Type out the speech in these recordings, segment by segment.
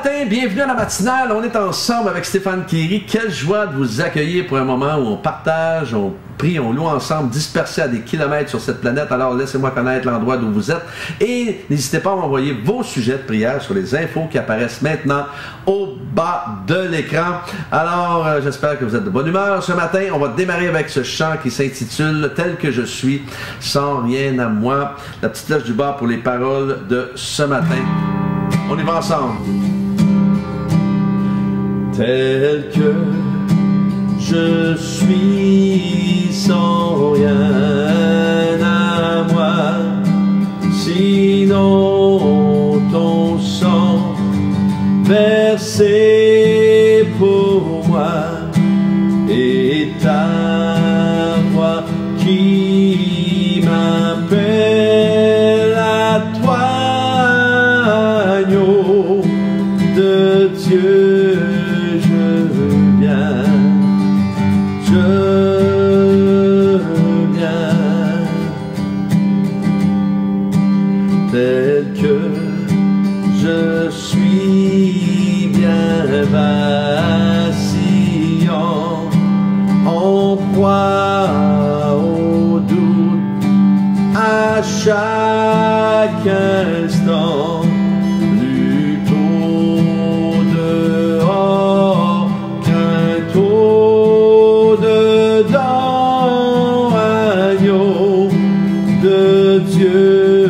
matin, bienvenue à la matinale. On est ensemble avec Stéphane Kéry. Quelle joie de vous accueillir pour un moment où on partage, on prie, on loue ensemble, dispersés à des kilomètres sur cette planète. Alors laissez-moi connaître l'endroit d'où vous êtes et n'hésitez pas à m'envoyer vos sujets de prière sur les infos qui apparaissent maintenant au bas de l'écran. Alors j'espère que vous êtes de bonne humeur. Ce matin, on va démarrer avec ce chant qui s'intitule « Tel que je suis, sans rien à moi ». La petite cloche du bas pour les paroles de ce matin. On y va ensemble. Tel que je suis, sans rien à moi, sinon ton sang versé pour moi et ta voix qui m'appelle à toi, agneau de Dieu, je viens, tel que je suis, bien vacillant, en proie au doute à chaque instant, plutôt dehors qu'un taux dedans, agneau de Dieu.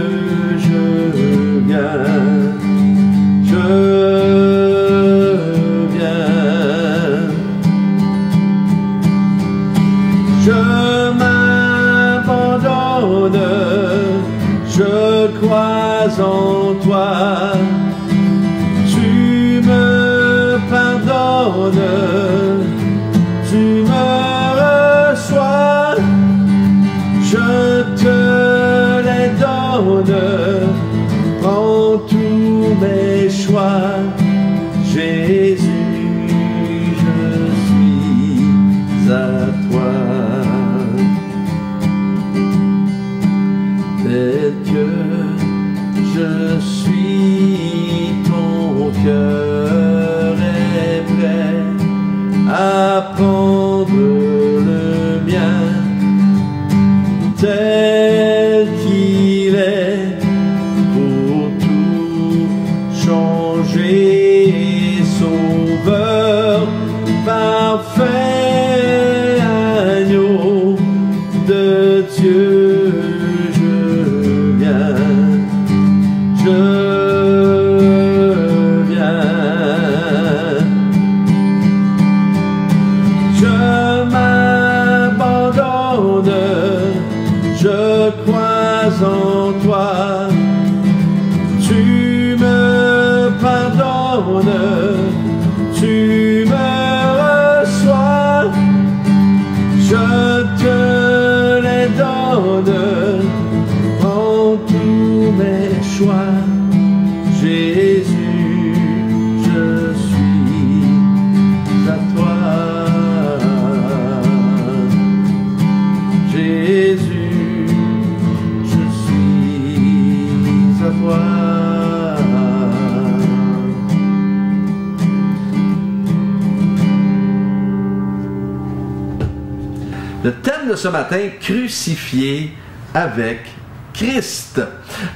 Je m'abandonne, je crois en toi, tu me pardonnes, tu me reçois, je te les donne, prends tous mes choix, Jésus, je suis à toi. Tel que je suis, ton cœur est prêt à prendre le mien, tel qu'il est, pour tout changer, sauveur parfait, agneau de Dieu. Je crois en toi, tu me pardonnes, tu me reçois, je te les donne, prends tous mes choix, Jésus, je suis à toi, Jésus. Le thème de ce matin, crucifié avec Christ.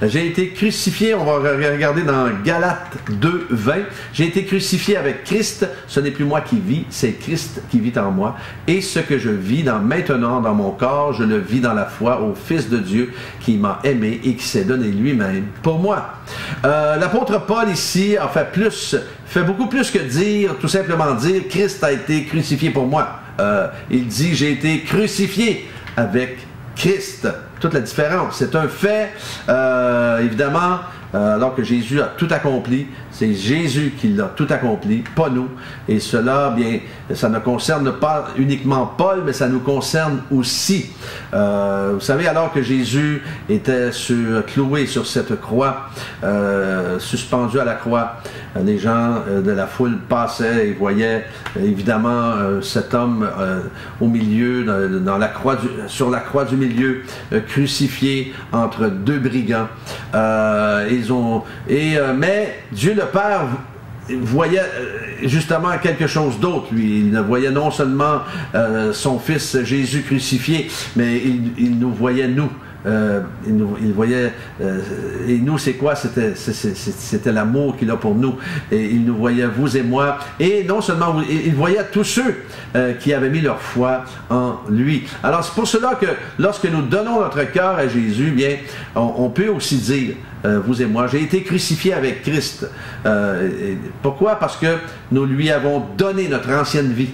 J'ai été crucifié, on va regarder dans Galates 2:20. J'ai été crucifié avec Christ, ce n'est plus moi qui vis, c'est Christ qui vit en moi. Et ce que je vis maintenant dans mon corps, je le vis dans la foi au Fils de Dieu qui m'a aimé et qui s'est donné lui-même pour moi. L'apôtre Paul ici a fait beaucoup plus que dire, tout simplement dire, Christ a été crucifié pour moi. Il dit, j'ai été crucifié avec Christ. Toute la différence. C'est un fait, évidemment, alors que Jésus a tout accompli. C'est Jésus qui l'a tout accompli, pas nous. Et cela, bien, ça ne concerne pas uniquement Paul, mais ça nous concerne aussi. Vous savez, alors que Jésus était cloué sur cette croix, suspendu à la croix, les gens de la foule passaient et voyaient évidemment cet homme au milieu, sur la croix du milieu, crucifié entre deux brigands. Mais Dieu le Père voyait justement quelque chose d'autre, lui. Il ne voyait non seulement son fils Jésus crucifié, mais il nous voyait nous. Il voyait, et nous c'est quoi? C'était l'amour qu'il a pour nous, et il nous voyait, vous et moi, et non seulement vous, il voyait tous ceux qui avaient mis leur foi en lui. Alors c'est pour cela que lorsque nous donnons notre cœur à Jésus, bien, on peut aussi dire, vous et moi, j'ai été crucifié avec Christ. Pourquoi? Parce que nous lui avons donné notre ancienne vie.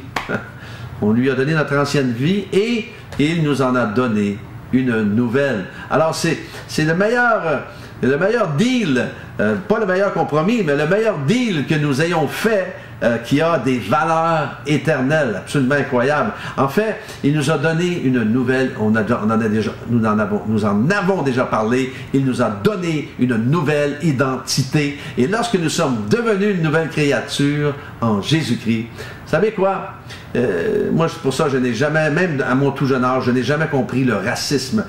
On lui a donné notre ancienne vie et il nous en a donné une nouvelle. Alors c'est le meilleur deal, pas le meilleur compromis, mais le meilleur deal que nous ayons fait, qui a des valeurs éternelles, absolument incroyables. En fait, il nous a donné une nouvelle, nous en avons déjà parlé, il nous a donné une nouvelle identité. Et lorsque nous sommes devenus une nouvelle créature en Jésus-Christ, vous savez quoi? Moi, c'est pour ça que je n'ai jamais, même à mon tout jeune âge, je n'ai jamais compris le racisme.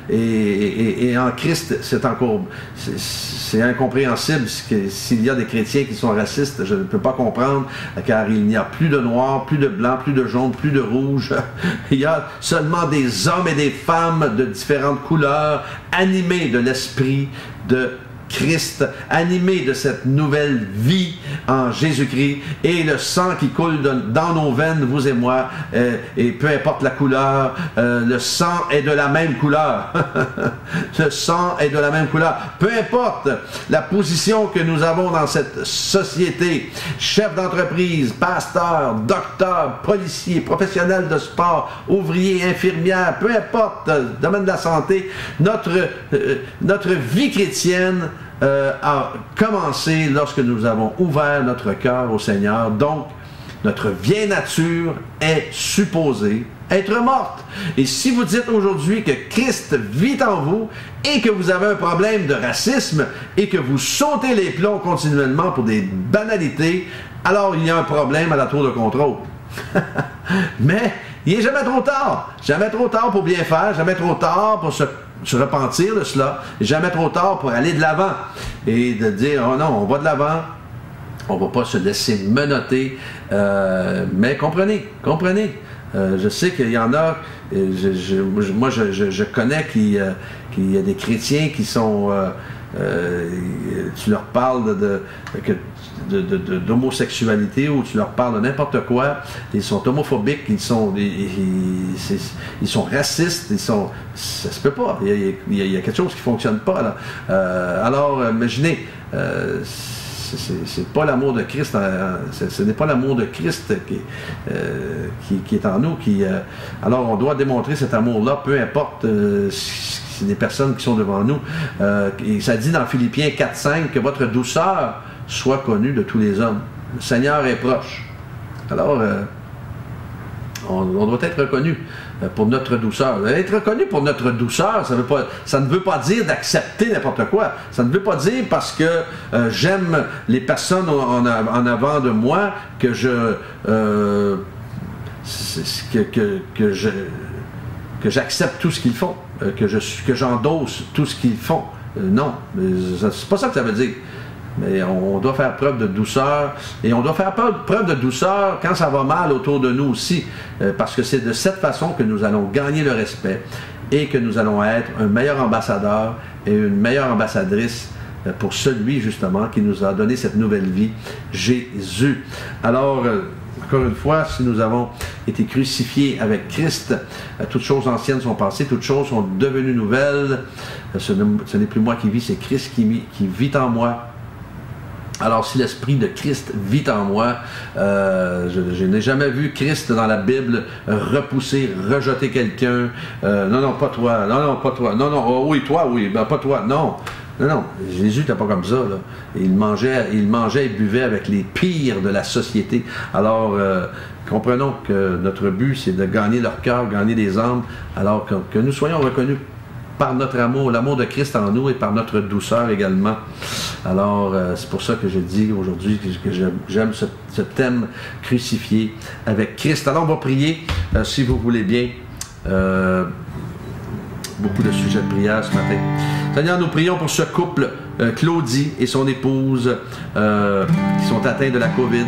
Et en Christ, c'est incompréhensible s'il y a des chrétiens qui sont racistes. Je ne peux pas comprendre, car il n'y a plus de noir, plus de blanc, plus de jaune, plus de rouge. Il y a seulement des hommes et des femmes de différentes couleurs, animés de l'esprit de Christ, animé de cette nouvelle vie en Jésus-Christ, et le sang qui coule dans nos veines, vous et moi, et peu importe la couleur, le sang est de la même couleur. Le sang est de la même couleur. Peu importe la position que nous avons dans cette société, chef d'entreprise, pasteur, docteur, policier, professionnel de sport, ouvrier, infirmière, peu importe, domaine de la santé, notre vie chrétienne a commencé lorsque nous avons ouvert notre cœur au Seigneur. Donc, notre vieille nature est supposée être morte. Et si vous dites aujourd'hui que Christ vit en vous et que vous avez un problème de racisme et que vous sautez les plombs continuellement pour des banalités, alors il y a un problème à la tour de contrôle. Mais il n'est jamais trop tard. Jamais trop tard pour bien faire, jamais trop tard pour se repentir de cela, jamais trop tard pour aller de l'avant et de dire, oh non, on va de l'avant, on ne va pas se laisser menotter, mais comprenez, je sais qu'il y en a, moi je connais qu'il y a des chrétiens qui sont, tu leur parles d'homosexualité ou tu leur parles de n'importe quoi, ils sont homophobiques, ils sont racistes, ça se peut pas, il y a quelque chose qui ne fonctionne pas là. Alors imaginez, c'est pas l'amour de Christ, ce n'est pas l'amour de Christ qui est en nous. Alors on doit démontrer cet amour-là, peu importe c'est des personnes qui sont devant nous. Et ça dit dans Philippiens 4.5 que votre douceur soit connue de tous les hommes. Le Seigneur est proche. Alors, on doit être reconnu pour notre douceur. Être reconnu pour notre douceur, ça ne veut pas dire d'accepter n'importe quoi. Ça ne veut pas dire parce que j'aime les personnes en avant de moi que j'accepte tout ce qu'ils font, que j'endosse tout ce qu'ils font. Non, c'est pas ça que ça veut dire. Mais on doit faire preuve de douceur, et on doit faire preuve de douceur quand ça va mal autour de nous aussi, parce que c'est de cette façon que nous allons gagner le respect et que nous allons être un meilleur ambassadeur et une meilleure ambassadrice pour celui justement qui nous a donné cette nouvelle vie, Jésus. Alors, encore une fois, si nous avons été crucifiés avec Christ, toutes choses anciennes sont passées, toutes choses sont devenues nouvelles. Ce n'est plus moi qui vis, c'est Christ qui vit en moi. Alors, si l'Esprit de Christ vit en moi, je n'ai jamais vu Christ dans la Bible repousser, rejeter quelqu'un. Non, non, pas toi. Non, non, pas toi. Non, non, oh, oui, toi, oui. Ben, pas toi. Non. Non, non. Jésus n'était pas comme ça, là. Il mangeait et buvait avec les pires de la société. Alors, comprenons que notre but, c'est de gagner leur cœur, gagner des âmes, alors que nous soyons reconnus par notre amour, l'amour de Christ en nous et par notre douceur également. Alors, c'est pour ça que je dis aujourd'hui que j'aime ce thème crucifié avec Christ. Alors, on va prier, si vous voulez bien. beaucoup de sujets de prière ce matin. Seigneur, nous prions pour ce couple, Claudie et son épouse, qui sont atteints de la COVID.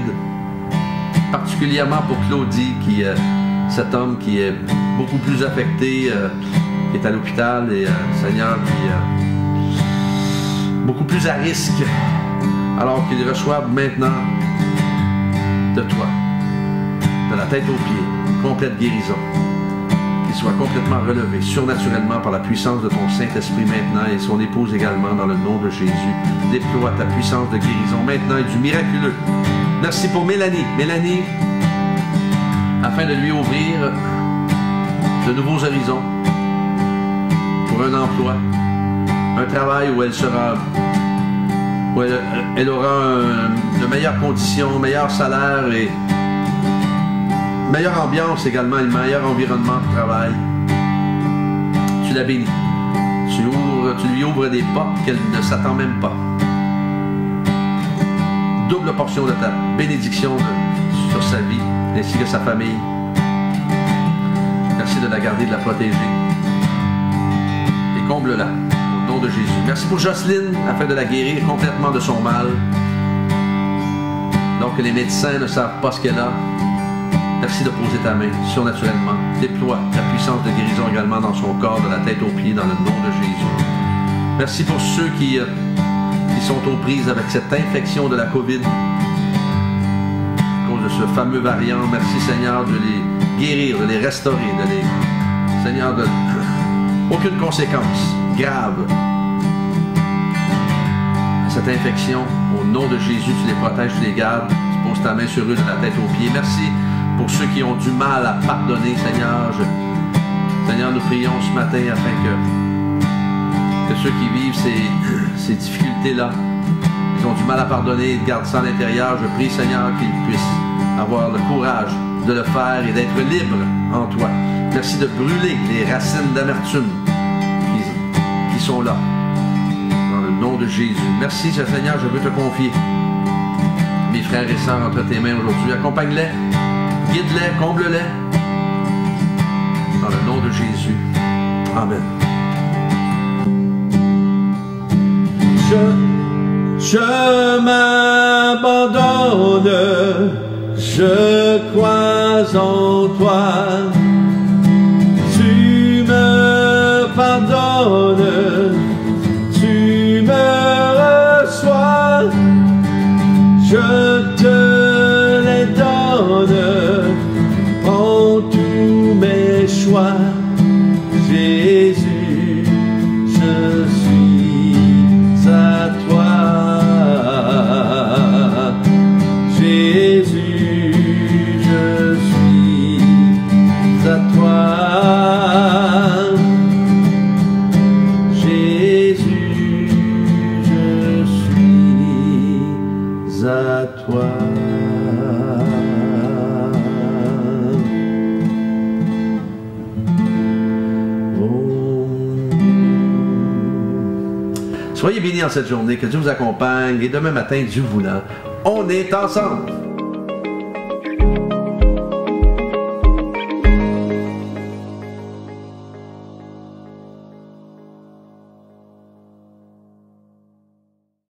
Particulièrement pour Claudie, cet homme qui est beaucoup plus affecté, qui est à l'hôpital, et Seigneur, qui est beaucoup plus à risque, alors qu'il reçoit maintenant de toi, de la tête aux pieds, complète guérison. Qu'il soit complètement relevé, surnaturellement, par la puissance de ton Saint-Esprit maintenant, et son épouse également, dans le nom de Jésus. Déploie ta puissance de guérison maintenant et du miraculeux. Merci pour Mélanie. Mélanie, afin de lui ouvrir de nouveaux horizons, pour un emploi, un travail où elle sera, où elle aura de meilleures conditions, meilleur salaire et meilleure ambiance également, et meilleur environnement de travail. Tu la bénis. Tu lui ouvres des portes qu'elle ne s'attend même pas. Double portion de ta bénédiction sur sa vie, ainsi que sa famille. Merci de la garder, de la protéger. Et comble-la, au nom de Jésus. Merci pour Jocelyne, afin de la guérir complètement de son mal. Donc les médecins ne savent pas ce qu'elle a. Merci de poser ta main surnaturellement. Déploie ta puissance de guérison également dans son corps, de la tête aux pieds, dans le nom de Jésus. Merci pour ceux qui sont aux prises avec cette infection de la COVID, à cause de ce fameux variant. Merci Seigneur de les guérir, de les restaurer, Seigneur, aucune conséquence grave à cette infection. Au nom de Jésus, tu les protèges, tu les gardes, tu poses ta main sur eux de la tête aux pieds. Merci pour ceux qui ont du mal à pardonner, Seigneur. Seigneur, nous prions ce matin afin que ceux qui vivent ces difficultés-là, ils ont du mal à pardonner et gardent ça à l'intérieur. Je prie, Seigneur, qu'ils puissent avoir le courage de le faire et d'être libres en toi. Merci de brûler les racines d'amertume qui sont là. Dans le nom de Jésus. Merci, Seigneur, je veux te confier mes frères et sœurs entre tes mains aujourd'hui. Accompagne-les, guide-les, comble-les. Dans le nom de Jésus. Amen. Je m'abandonne, je crois en toi. Tu me pardonnes, tu me reçois. Je te les donne, prends tous mes choix. Jésus, je suis à toi. Jésus, je suis à toi. Jésus, je suis à toi. Soyez bénis en cette journée, que Dieu vous accompagne et demain matin, Dieu voulant, on est ensemble.